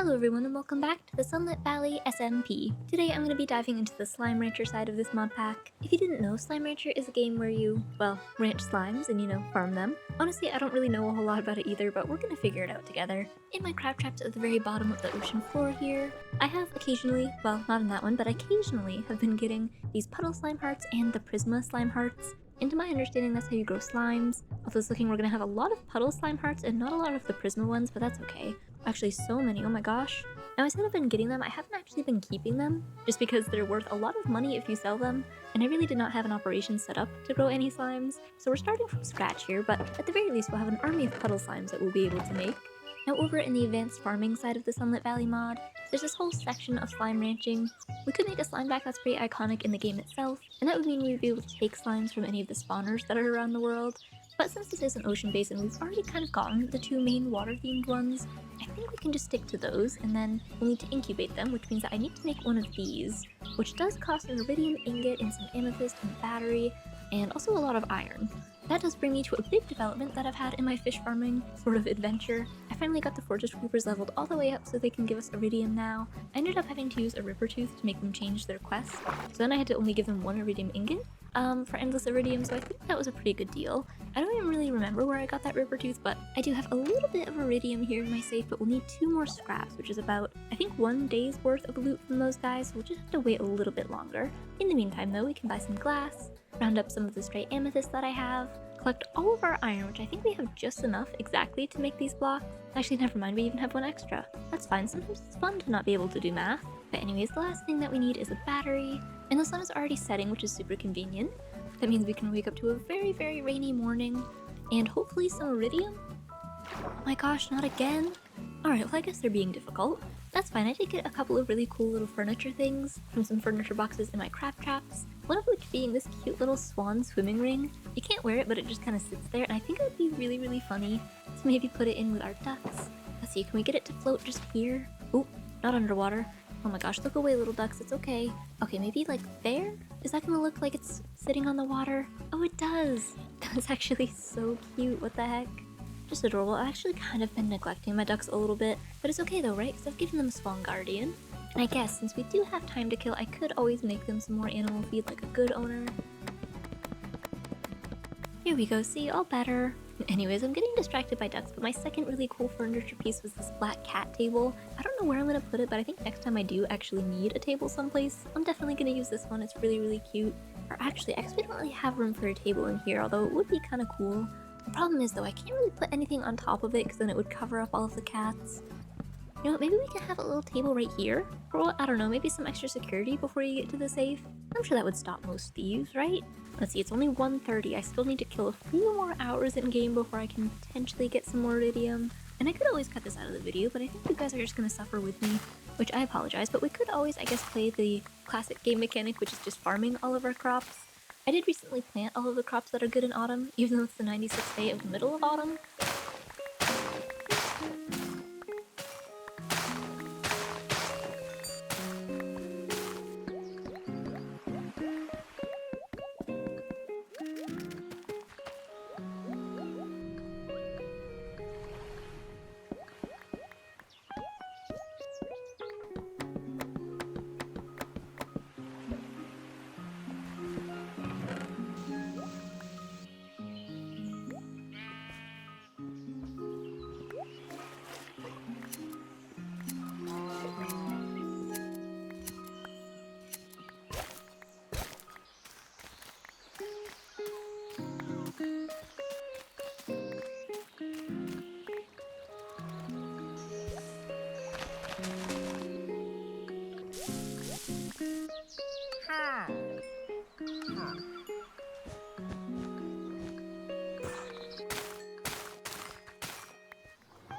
Hello everyone and welcome back to the Sunlit Valley SMP. Today I'm going to be diving into the Slime Rancher side of this mod pack. If you didn't know, Slime Rancher is a game where you, well, ranch slimes and farm them. Honestly, I don't really know a whole lot about it either, but we're going to figure it out together. In my crab traps at the very bottom of the ocean floor here, I have occasionally, well, not in that one, but occasionally have been getting these puddle slime hearts and the prisma slime hearts. And to my understanding, that's how you grow slimes. Off this looking, we're going to have a lot of puddle slime hearts and not a lot of the prisma ones, but that's okay. Actually, so many, oh my gosh. Now, instead of been getting them, I haven't actually been keeping them, just because they're worth a lot of money if you sell them, and I really did not have an operation set up to grow any slimes, so we're starting from scratch here, but at the very least we'll have an army of puddle slimes that we'll be able to make. Now over in the advanced farming side of the Sunlit Valley mod, there's this whole section of slime ranching. We could make a slime back that's pretty iconic in the game itself, and that would mean we'd be able to take slimes from any of the spawners that are around the world. But since this is an ocean basin, we've already kind of gotten the two main water-themed ones. I think we can just stick to those, and then we'll need to incubate them, which means that I need to make one of these, which does cost an iridium ingot and some amethyst and battery, and also a lot of iron. That does bring me to a big development that I've had in my fish farming sort of adventure. I finally got the fortress creepers leveled all the way up so they can give us iridium now. I ended up having to use a ripper tooth to make them change their quest, so then I had to only give them one iridium ingot for endless iridium, so I think that was a pretty good deal. I don't even really remember where I got that ripper tooth, but I do have a little bit of iridium here in my safe, but we'll need 2 more scraps, which is about, I think, 1 day's worth of loot from those guys, so we'll just have to wait a little bit longer. In the meantime though, we can buy some glass, round up some of the stray amethyst that I have, collect all of our iron, which I think we have just enough exactly to make these blocks. Actually, never mind, we even have 1 extra. That's fine, sometimes it's fun to not be able to do math. But anyways, the last thing that we need is a battery, and the sun is already setting, which is super convenient. That means we can wake up to a very, very rainy morning, and hopefully some iridium? Oh my gosh, not again? Alright, well I guess they're being difficult. That's fine, I did get a couple of really cool little furniture things from some furniture boxes in my crab traps, one of which being this cute little swan swimming ring. You can't wear it, but it just kind of sits there, and I think it would be really, really funny to maybe put it in with our ducks. Let's see, can we get it to float just here? Oop, not underwater. Oh my gosh, look away little ducks, it's okay. Okay, maybe like there? Is that gonna look like it's sitting on the water? Oh, it does! That's actually so cute, what the heck? Just adorable. I've actually kind of been neglecting my ducks a little bit, but it's okay though, right? Because I've given them a Swan Guardian. And I guess since we do have time to kill, I could always make them some more animal feed like a good owner. Here we go, see, all better. Anyways, I'm getting distracted by ducks, but my second really cool furniture piece was this black cat table. I don't know where I'm gonna put it, but I think next time I do actually need a table someplace, I'm definitely gonna use this one. It's really, really cute. Or actually, I guess we don't really have room for a table in here, although it would be kind of cool. The problem is though, I can't really put anything on top of it because then it would cover up all of the cats. You know what, maybe we can have a little table right here? Or, I don't know, maybe some extra security before you get to the safe? I'm sure that would stop most thieves, right? Let's see, it's only 1:30. I still need to kill a few more hours in game before I can potentially get some more iridium. And I could always cut this out of the video, but I think you guys are just gonna suffer with me, which I apologize, but we could always, I guess, play the classic game mechanic, which is just farming all of our crops. I did recently plant all of the crops that are good in autumn, even though it's the 96th day of the middle of autumn.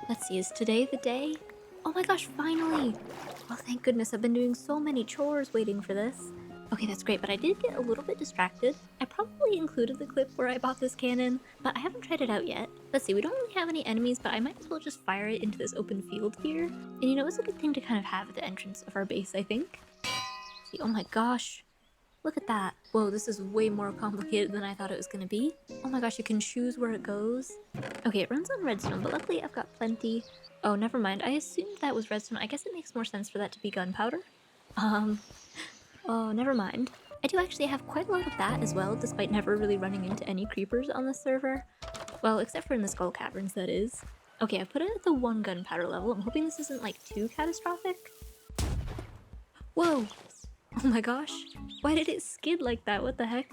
Let's see, is today the day? Oh my gosh, finally! Oh, thank goodness, I've been doing so many chores waiting for this. Okay, that's great, but I did get a little bit distracted. I probably included the clip where I bought this cannon, but I haven't tried it out yet. Let's see, we don't really have any enemies, but I might as well just fire it into this open field here. And it's a good thing to kind of have at the entrance of our base, I think. See, oh my gosh. Look at that. Whoa, this is way more complicated than I thought it was gonna be. Oh my gosh, you can choose where it goes. Okay, it runs on redstone, but luckily I've got plenty. Oh, never mind. I assumed that was redstone. I guess it makes more sense for that to be gunpowder. Um, oh, never mind. I do actually have quite a lot of that as well, despite never really running into any creepers on the server. Well, except for in the skull caverns, that is. Okay, I put it at the 1 gunpowder level. I'm hoping this isn't like too catastrophic. Whoa! Oh my gosh, why did it skid like that? What the heck?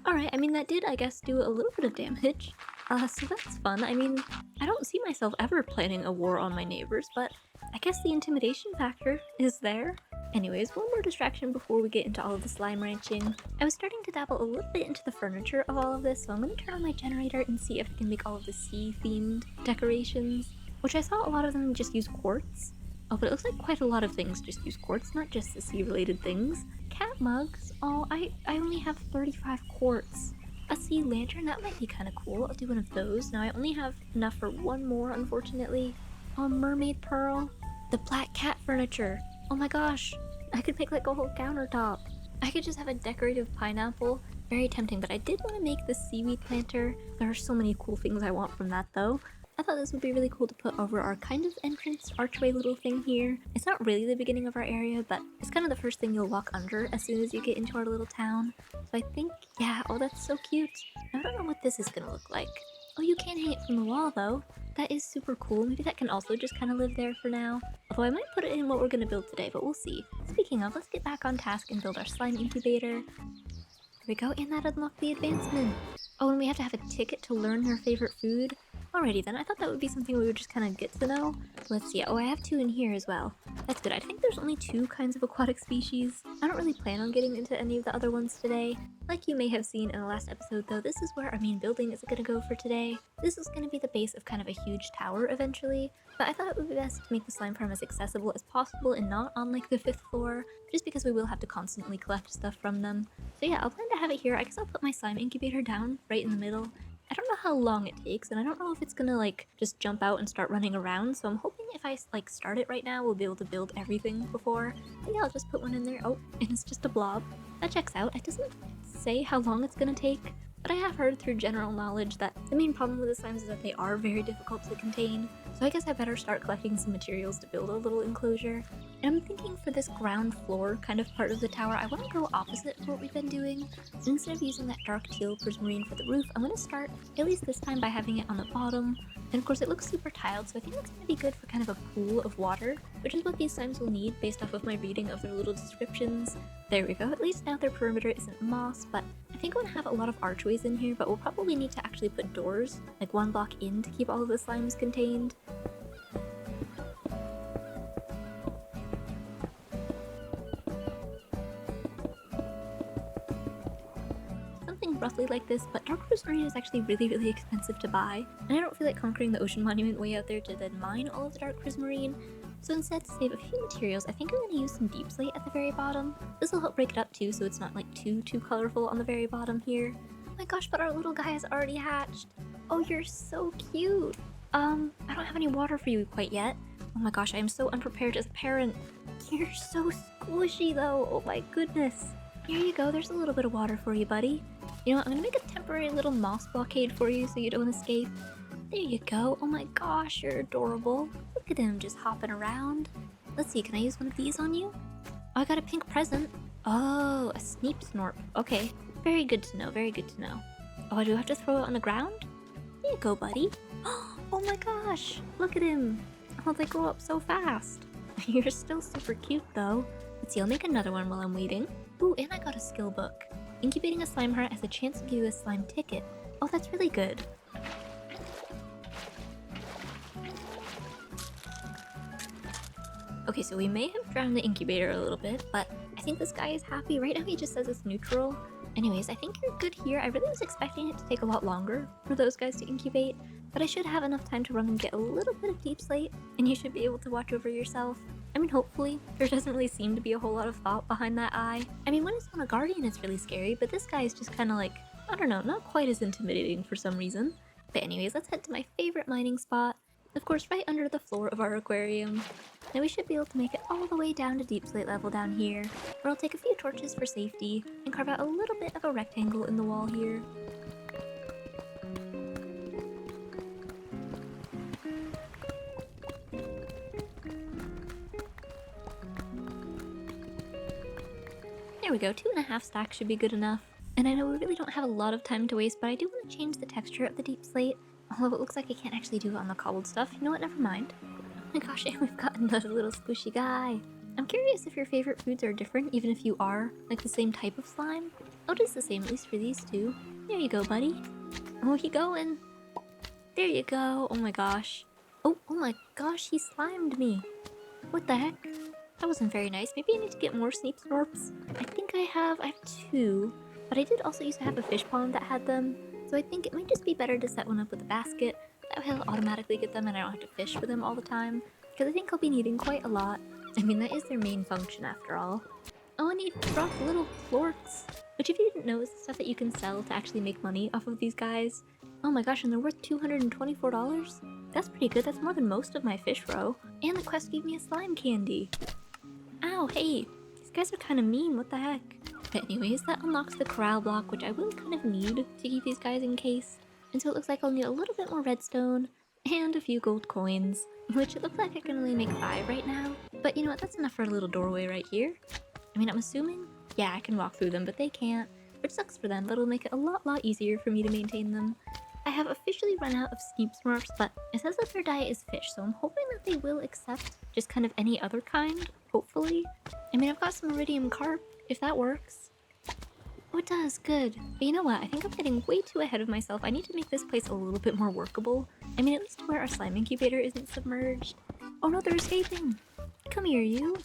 Alright, I mean, that did, I guess, do a little bit of damage. So that's fun. I mean, I don't see myself ever planning a war on my neighbors, but I guess the intimidation factor is there. Anyways, one more distraction before we get into all of the slime ranching. I was starting to dabble a little bit into the furniture of all of this, so I'm going to turn on my generator and see if I can make all of the sea-themed decorations, which I saw a lot of them just use quartz. Oh, but it looks like quite a lot of things just use quartz, not just the sea-related things. Cat mugs? Oh, I only have 35 quartz. A sea lantern? That might be kind of cool. I'll do one of those. Now, I only have enough for one more, unfortunately. Oh, mermaid pearl. The black cat furniture. Oh my gosh. I could make like a whole countertop. I could just have a decorative pineapple. Very tempting, but I did want to make the seaweed planter. There are so many cool things I want from that, though. I thought this would be really cool to put over our kind of entrance archway little thing here. It's not really the beginning of our area, but it's kind of the first thing you'll walk under as soon as you get into our little town. So I think, yeah, oh, that's so cute. I don't know what this is gonna look like. Oh, you can hang it from the wall though. That is super cool. Maybe that can also just kind of live there for now. Although I might put it in what we're gonna build today, but we'll see. Speaking of, let's get back on task and build our slime incubator. There we go, and that unlocked the advancement. Oh, and we have to have a ticket to learn her favorite food. Alrighty then, I thought that would be something we would just kind of get to know. Let's see, oh, I have 2 in here as well. That's good. I think there's only 2 kinds of aquatic species. I don't really plan on getting into any of the other ones today. Like you may have seen in the last episode though, this is where our main building is gonna go for today. This is gonna be the base of kind of a huge tower eventually, but I thought it would be best to make the slime farm as accessible as possible and not on like the 5th floor, just because we will have to constantly collect stuff from them. So yeah, I'll plan to have it here. I guess I'll put my slime incubator down right in the middle. I don't know how long it takes, and I don't know if it's gonna like just jump out and start running around, so I'm hoping if I like start it right now, we'll be able to build everything before. But yeah, I'll just put one in there. Oh, and it's just a blob. That checks out. It doesn't say how long it's gonna take, but I have heard through general knowledge that the main problem with the slimes is that they are very difficult to contain. So I guess I better start collecting some materials to build a little enclosure. And I'm thinking for this ground floor kind of part of the tower, I want to go opposite of what we've been doing. So instead of using that dark teal prismarine for the roof, I'm going to start, at least this time, by having it on the bottom. And of course it looks super tiled, so I think it's going to be good for kind of a pool of water, which is what these slimes will need based off of my reading of their little descriptions. There we go, at least now their perimeter isn't moss, but I think we're going to have a lot of archways in here, but we'll probably need to actually put doors, like 1 block in to keep all of the slimes contained. Roughly like this, but dark prismarine is actually really expensive to buy, and I don't feel like conquering the ocean monument way out there to then mine all of the dark prismarine. So instead, to save a few materials, I think I'm going to use some deep slate at the very bottom. This will help break it up too, so it's not like too colorful on the very bottom here. Oh my gosh, but our little guy has already hatched. Oh, you're so cute. I don't have any water for you quite yet. Oh my gosh, I am so unprepared as a parent. You're so squishy though. Oh my goodness. Here you go, there's a little bit of water for you, buddy. You know what, I'm gonna make a temporary little moss blockade for you so you don't escape. There you go. Oh my gosh, you're adorable. Look at him just hopping around. Let's see, can I use one of these on you? Oh, I got a pink present. Oh, a Sneep Snorp. Okay, very good to know, very good to know. Oh, I do have to throw it on the ground? There you go, buddy. Oh my gosh, look at him. Oh, they grow up so fast. You're still super cute though. Let's see, I'll make another one while I'm waiting. Ooh, and I got a skill book. Incubating a slime heart has a chance to give you a slime ticket. Oh, that's really good. Okay, so we may have drowned the incubator a little bit, but I think this guy is happy. Right now he just says it's neutral. Anyways, I think you're good here. I really was expecting it to take a lot longer for those guys to incubate, but I should have enough time to run and get a little bit of deep slate, and you should be able to watch over yourself. I mean, hopefully. There doesn't really seem to be a whole lot of thought behind that eye. I mean, when it's on a guardian, it's really scary, but this guy is just kind of like, I don't know, not quite as intimidating for some reason. But anyways, let's head to my favorite mining spot. Of course, right under the floor of our aquarium. Now we should be able to make it all the way down to deep slate level down here, where I'll take a few torches for safety and carve out a little bit of a rectangle in the wall here. There we go, 2.5 stacks should be good enough. And I know we really don't have a lot of time to waste, but I do want to change the texture of the deep slate. Although it looks like I can't actually do it on the cobbled stuff. You know what, never mind. Oh my gosh, and we've got another little squishy guy. I'm curious if your favorite foods are different, even if you are, like, the same type of slime. Oh, it is the same, at least for these two. There you go, buddy. Oh, he going. There you go. Oh my gosh. Oh my gosh, he slimed me. What the heck? That wasn't very nice. Maybe I need to get more Sneep Snorps. I think I have 2, but I did also used to have a fish pond that had them, so I think it might just be better to set one up with a basket. That way I'll automatically get them and I don't have to fish for them all the time, because I think I'll be needing quite a lot. I mean, that is their main function after all. Oh, I need to drop little florts, which if you didn't know is the stuff that you can sell to actually make money off of these guys. Oh my gosh, and they're worth $224? That's pretty good, that's more than most of my fish roe. And the quest gave me a slime candy. Ow, hey, these guys are kind of mean, what the heck? But anyways, that unlocks the corral block, which I will kind of need to keep these guys encased. And so it looks like I'll need a little bit more redstone and a few gold coins, which it looks like I can only make 5 right now. But you know what, that's enough for a little doorway right here. I mean, I'm assuming, yeah, I can walk through them, but they can't, which sucks for them. That'll make it a lot easier for me to maintain them. I have officially run out of Sneep Smurfs, but it says that their diet is fish, so I'm hoping that they will accept just kind of any other kind, hopefully. I mean, I've got some iridium carp, if that works. Oh, it does, good. But you know what, I think I'm getting way too ahead of myself. I need to make this place a little bit more workable. I mean, at least where our slime incubator isn't submerged. Oh no, they're escaping! Come here, you!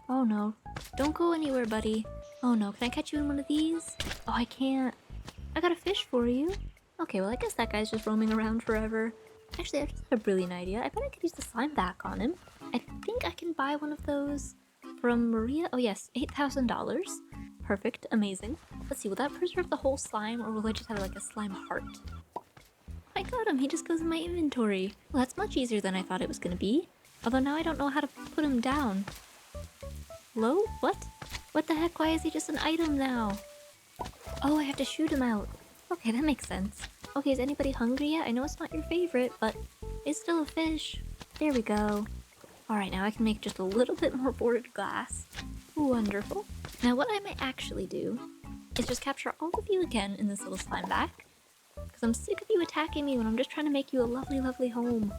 Oh no, don't go anywhere, buddy. Oh no, can I catch you in one of these? Oh, I can't. I got a fish for you. Okay, well I guess that guy's just roaming around forever. Actually, I just had a brilliant idea. I bet I could use the slime back on him. I think I can buy one of those from Maria. Oh yes, $8,000. Perfect, amazing. Let's see, will that preserve the whole slime or will I just have like a slime heart? I got him, he just goes in my inventory. Well, that's much easier than I thought it was gonna be. Although now I don't know how to put him down. Hello? What? What the heck? Why is he just an item now? Oh, I have to shoot him out. Okay, that makes sense. Okay, is anybody hungry yet? I know it's not your favorite, but it's still a fish. There we go. Alright, now I can make just a little bit more boarded glass. Wonderful. Now what I might actually do is just capture all of you again in this little slime back, because I'm sick of you attacking me when I'm just trying to make you a lovely home.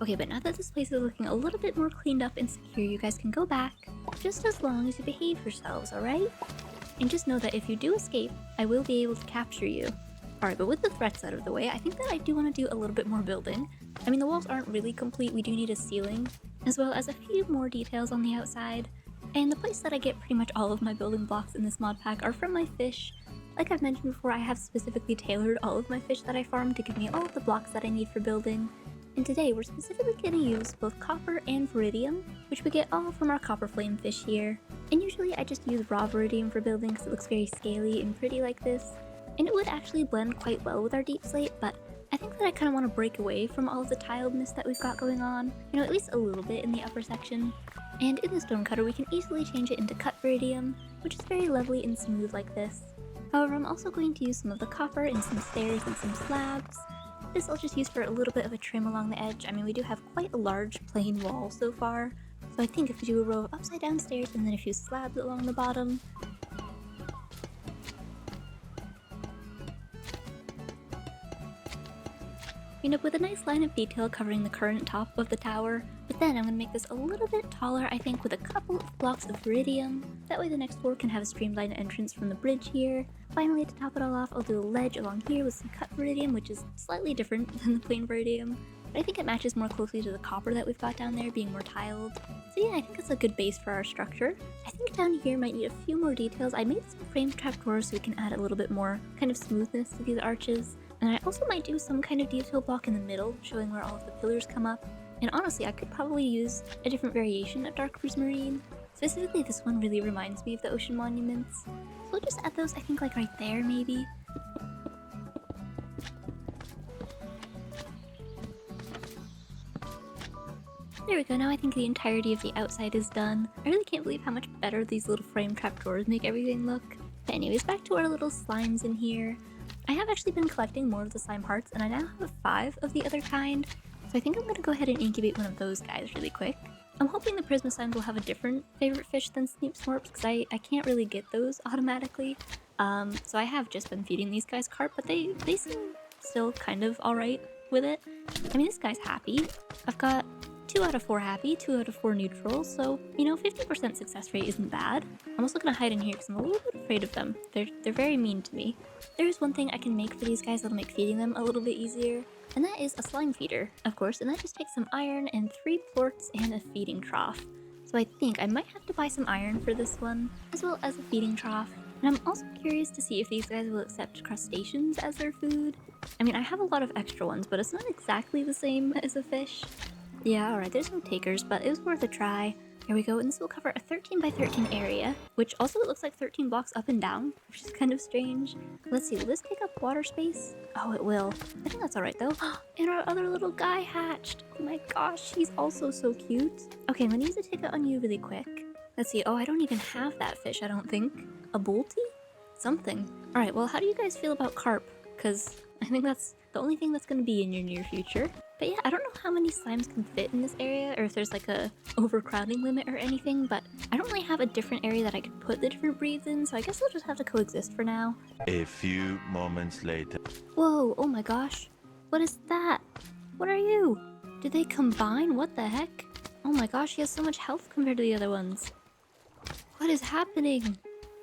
Okay, but now that this place is looking a little bit more cleaned up and secure, you guys can go back, just as long as you behave yourselves, alright? And just know that if you do escape, I will be able to capture you. Alright, but with the threats out of the way, I think that I do want to do a little bit more building. I mean, the walls aren't really complete, we do need a ceiling, as well as a few more details on the outside. And the place that I get pretty much all of my building blocks in this mod pack are from my fish. Like I've mentioned before, I have specifically tailored all of my fish that I farm to give me all of the blocks that I need for building. And today we're specifically going to use both copper and viridium, which we get all from our copper flame fish here. And usually I just use raw viridium for building because it looks very scaly and pretty like this. And it would actually blend quite well with our deep slate, but I think that I kind of want to break away from all of the tiledness that we've got going on, you know, at least a little bit in the upper section. And in the stone cutter we can easily change it into cut viridium, which is very lovely and smooth like this. However, I'm also going to use some of the copper in some stairs and some slabs. This I'll just use for a little bit of a trim along the edge. I mean, we do have quite a large plain wall so far, so I think if we do a row of upside down stairs and then a few slabs along the bottom, We end up with a nice line of detail covering the current top of the tower, but then I'm going to make this a little bit taller, I think, with a couple of blocks of iridium. That way the next floor can have a streamlined entrance from the bridge here. Finally, to top it all off, I'll do a ledge along here with some cut iridium, which is slightly different than the plain iridium, but I think it matches more closely to the copper that we've got down there, being more tiled. So yeah, I think that's a good base for our structure. I think down here might need a few more details. I made some framed trapdoors so we can add a little bit more kind of smoothness to these arches. And I also might do some kind of detail block in the middle, showing where all of the pillars come up. And honestly, I could probably use a different variation of dark prismarine. Specifically, this one really reminds me of the ocean monuments. So we'll just add those, I think, like right there, maybe. There we go, now I think the entirety of the outside is done. I really can't believe how much better these little frame trapdoors make everything look. But anyways, back to our little slimes in here. I have actually been collecting more of the slime hearts, and I now have 5 of the other kind, so I think I'm going to go ahead and incubate one of those guys really quick. I'm hoping the Prisma Slimes will have a different favorite fish than Sneep Smorps, because I can't really get those automatically. So I have just been feeding these guys carp, but they seem still kind of alright with it. I mean, this guy's happy. I've got 2 out of 4 happy, 2 out of 4 neutral, so, you know, 50% success rate isn't bad. I'm also gonna hide in here because I'm a little bit afraid of them. They're very mean to me. There is one thing I can make for these guys that'll make feeding them a little bit easier, and that is a slime feeder, of course, and that just takes some iron and 3 plorts and a feeding trough. So I think I might have to buy some iron for this one, as well as a feeding trough. And I'm also curious to see if these guys will accept crustaceans as their food. I mean, I have a lot of extra ones, but it's not exactly the same as a fish. Yeah, alright, there's no takers, but it was worth a try. Here we go, and this will cover a 13 by 13 area, which also it looks like 13 blocks up and down, which is kind of strange. Let's see, will this take up water space? Oh, it will. I think that's alright though. And our other little guy hatched! Oh my gosh, he's also so cute. Okay, I'm gonna use a ticket on you really quick. Let's see, oh, I don't even have that fish, I don't think. A bolty? Something. Alright, well, how do you guys feel about carp? Because I think that's the only thing that's gonna be in your near future. But yeah, I don't know how many slimes can fit in this area, or if there's like a overcrowding limit or anything, but I don't really have a different area that I could put the different breeds in, so I guess they'll just have to coexist for now. A few moments later. Whoa, oh my gosh. What is that? What are you? Did they combine? What the heck? Oh my gosh, he has so much health compared to the other ones. What is happening?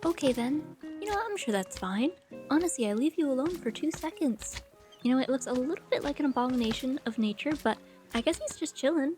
Okay then. You know what, I'm sure that's fine. Honestly, I leave you alone for 2 seconds. You know, it looks a little bit like an abomination of nature, but I guess he's just chillin'.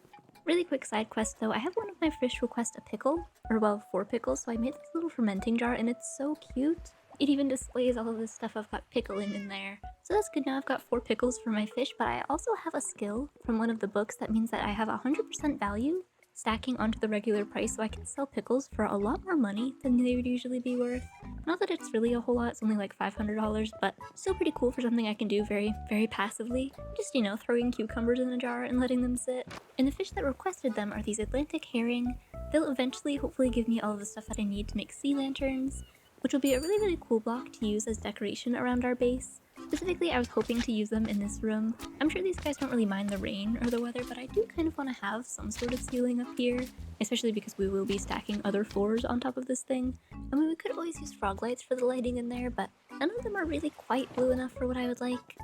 Really quick side quest though, I have one of my fish request a pickle, or well, 4 pickles, so I made this little fermenting jar and it's so cute. It even displays all of this stuff I've got pickling in there. So that's good, now I've got 4 pickles for my fish, but I also have a skill from one of the books that means that I have 100% value stacking onto the regular price, so I can sell pickles for a lot more money than they would usually be worth. Not that it's really a whole lot, it's only like $500, but still pretty cool for something I can do very, very passively. Just, you know, throwing cucumbers in a jar and letting them sit. And the fish that requested them are these Atlantic herring. They'll eventually hopefully give me all of the stuff that I need to make sea lanterns, which will be a really, really cool block to use as decoration around our base. Specifically, I was hoping to use them in this room. I'm sure these guys don't really mind the rain or the weather, but I do kind of want to have some sort of ceiling up here, especially because we will be stacking other floors on top of this thing. I mean, we could always use frog lights for the lighting in there, but none of them are really quite blue enough for what I would like.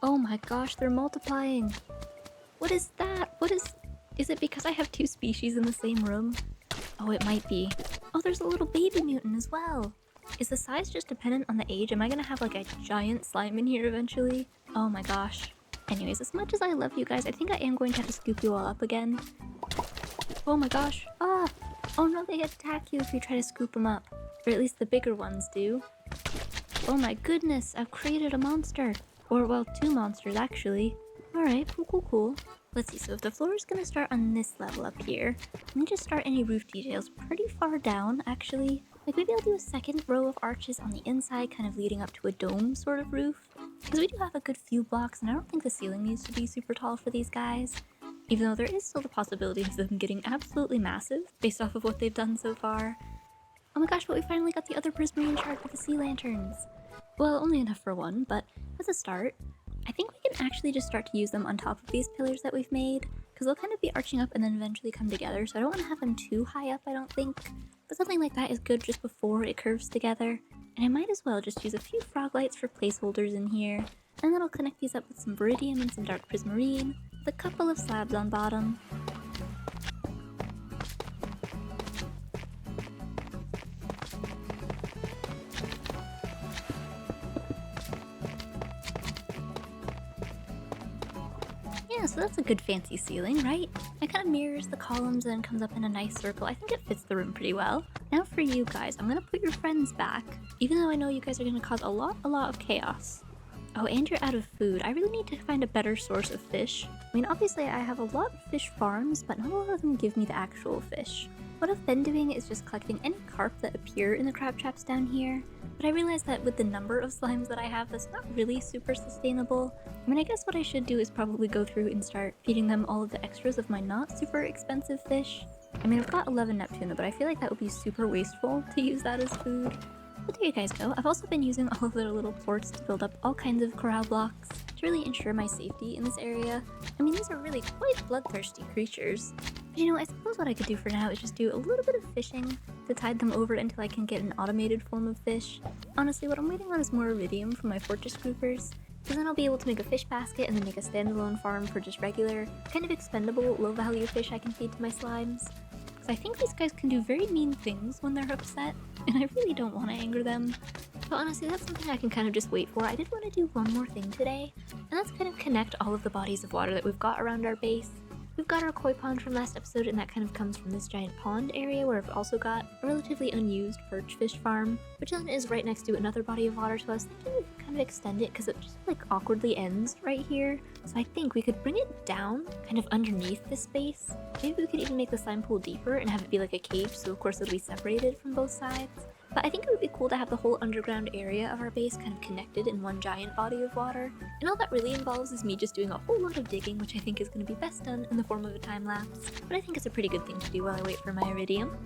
Oh my gosh, they're multiplying! What is that? Is it because I have 2 species in the same room? Oh, it might be. Oh, there's a little baby mutant as well! Is the size just dependent on the age? Am I gonna have like a giant slime in here eventually? Oh my gosh. Anyways, as much as I love you guys, I think I am going to have to scoop you all up again. Oh my gosh. Ah! Oh no, they attack you if you try to scoop them up. Or at least the bigger ones do. Oh my goodness, I've created a monster. Or well, 2 monsters actually. Alright, cool. Let's see, so if the floor is gonna start on this level up here, let me just start any roof details pretty far down actually. Like maybe I'll do a second row of arches on the inside, kind of leading up to a dome sort of roof. Because we do have a good few blocks, and I don't think the ceiling needs to be super tall for these guys. Even though there is still the possibility of them getting absolutely massive, based off of what they've done so far. Oh my gosh, but we finally got the other prismarine shard for the sea lanterns. Well, only enough for one, but as a start, I think we can actually just start to use them on top of these pillars that we've made, because they'll kind of be arching up and then eventually come together, so I don't want to have them too high up, I don't think. But something like that is good just before it curves together. And I might as well just use a few frog lights for placeholders in here. And then I'll connect these up with some Viridium and some Dark Prismarine, with a couple of slabs on bottom. Yeah, so that's a good fancy ceiling, right? It kind of mirrors the columns and then comes up in a nice circle. I think it fits the room pretty well. Now for you guys, I'm gonna put your friends back, even though I know you guys are gonna cause a lot of chaos. Oh, and you're out of food. I really need to find a better source of fish. I mean, obviously I have a lot of fish farms, but not a lot of them give me the actual fish. What I've been doing is just collecting any carp that appear in the crab traps down here, but I realized that with the number of slimes that I have, that's not really super sustainable. I mean, I guess what I should do is probably go through and start feeding them all of the extras of my not super expensive fish. I mean, I've got 11 Neptuna, but I feel like that would be super wasteful to use that as food. But there you guys go. I've also been using all of their little ports to build up all kinds of corral blocks to really ensure my safety in this area. I mean, these are really quite bloodthirsty creatures. But you know, I suppose what I could do for now is just do a little bit of fishing to tide them over until I can get an automated form of fish. Honestly, what I'm waiting on is more iridium from my fortress groupers, because then I'll be able to make a fish basket and then make a standalone farm for just regular, kind of expendable, low-value fish I can feed to my slimes. Because I think these guys can do very mean things when they're upset, and I really don't want to anger them. But honestly, that's something I can kind of just wait for. I did want to do one more thing today, and that's kind of connect all of the bodies of water that we've got around our base. We've got our koi pond from last episode, and that kind of comes from this giant pond area where I've also got a relatively unused perch fish farm, which then is right next to another body of water, so I was thinking we could kind of extend it because it just like awkwardly ends right here. So I think we could bring it down kind of underneath this space. Maybe we could even make the slime pool deeper and have it be like a cage, so of course it'll be separated from both sides. But I think it would be cool to have the whole underground area of our base kind of connected in one giant body of water. And all that really involves is me just doing a whole lot of digging, which I think is going to be best done in the form of a time lapse. But I think it's a pretty good thing to do while I wait for my iridium.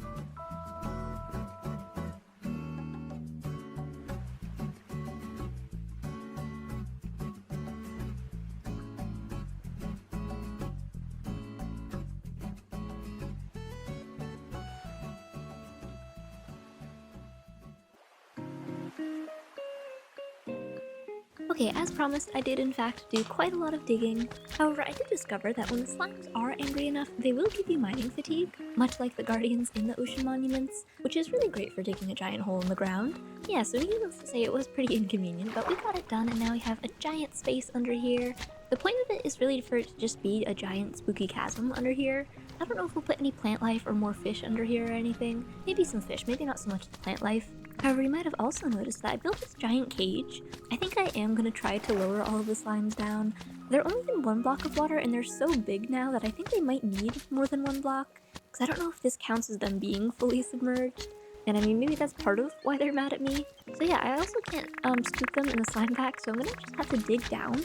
Okay, as promised, I did in fact do quite a lot of digging. However, I did discover that when the slimes are angry enough, they will give you mining fatigue, much like the guardians in the ocean monuments, which is really great for digging a giant hole in the ground. Yeah, so needless to say, it was pretty inconvenient, but we got it done and now we have a giant space under here. The point of it is really for it to just be a giant spooky chasm under here. I don't know if we'll put any plant life or more fish under here or anything. Maybe some fish, maybe not so much the plant life. However, you might have also noticed that I built this giant cage. I think I am going to try to lower all of the slimes down. They're only in one block of water and they're so big now that I think they might need more than one block. Because I don't know if this counts as them being fully submerged. And I mean, maybe that's part of why they're mad at me. So yeah, I also can't scoop them in the slime pack, so I'm going to just have to dig down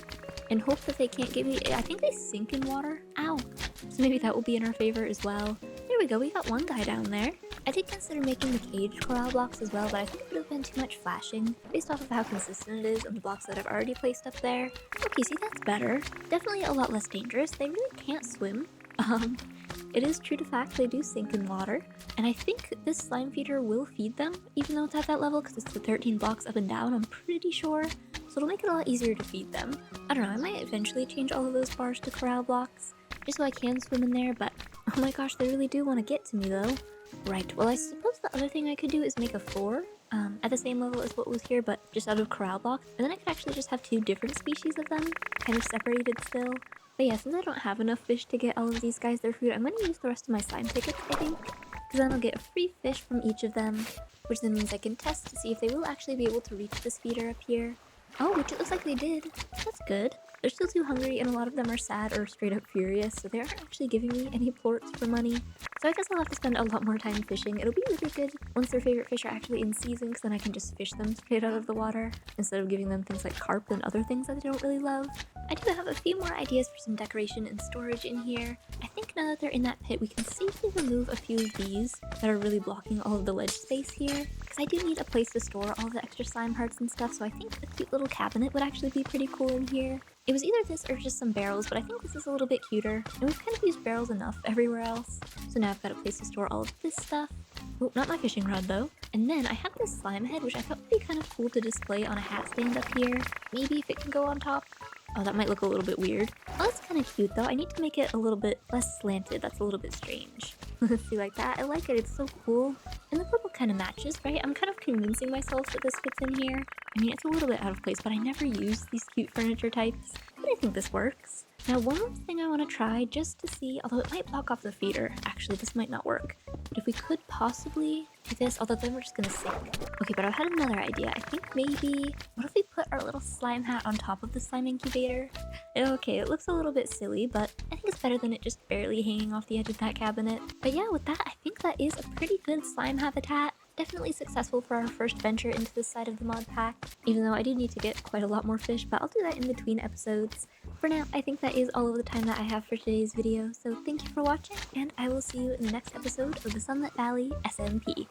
and hope that they can't get me. I think they sink in water. Ow. So maybe that will be in our favor as well. There we go, we got one guy down there. I did consider making the cage corral blocks as well, but I think it would have been too much flashing based off of how consistent it is on the blocks that I've already placed up there. Okay, see, that's better. Definitely a lot less dangerous. They really can't swim. It is true to fact they do sink in water, and I think this slime feeder will feed them, even though it's at that level, because it's the 13 blocks up and down, I'm pretty sure. So it'll make it a lot easier to feed them. I don't know, I might eventually change all of those bars to corral blocks, just so I can swim in there, but oh my gosh, they really do want to get to me though. Right, well I suppose the other thing I could do is make a floor at the same level as what was here, but just out of corral blocks, and then I could actually just have two different species of them, kind of separated still. But yeah, since I don't have enough fish to get all of these guys their food, I'm going to use the rest of my slime tickets, I think, because then I'll get a free fish from each of them, which then means I can test to see if they will actually be able to reach this feeder up here. Oh, which it looks like they did. That's good. They're still too hungry, and a lot of them are sad or straight up furious, so they aren't actually giving me any plorts for money. So I guess I'll have to spend a lot more time fishing. It'll be really good once their favorite fish are actually in season, because then I can just fish them straight out of the water, instead of giving them things like carp and other things that they don't really love. I do have a few more ideas for some decoration and storage in here. I think now that they're in that pit, we can safely remove a few of these that are really blocking all of the ledge space here, because I do need a place to store all the extra slime hearts and stuff, so I think a cute little cabinet would actually be pretty cool in here. It was either this or just some barrels, but I think this is a little bit cuter, and we've kind of used barrels enough everywhere else. So now I've got a place to store all of this stuff. Oh, not my fishing rod though. And then I have this slime head, which I thought would be kind of cool to display on a hat stand up here. Maybe if it can go on top. Oh, that might look a little bit weird. Oh, that's kind of cute though. I need to make it a little bit less slanted. That's a little bit strange. See, like that? I like it. It's so cool. And the purple kind of matches, right? I'm kind of convincing myself that this fits in here. I mean, it's a little bit out of place, but I never use these cute furniture types. But I think this works. Now, one more thing I want to try just to see, although it might block off the feeder. Actually, this might not work. But if we could possibly do this, although then we're just gonna sink. Okay, but I had another idea. I think maybe, what if we put our little slime hat on top of the slime incubator? Okay, it looks a little bit silly, but I think it's better than it just barely hanging off the edge of that cabinet. But yeah, with that, I think that is a pretty good slime habitat. Definitely successful for our first venture into this side of the mod pack, even though I do need to get quite a lot more fish, but I'll do that in between episodes. For now, I think that is all of the time that I have for today's video, so thank you for watching, and I will see you in the next episode of the Sunlit Valley SMP.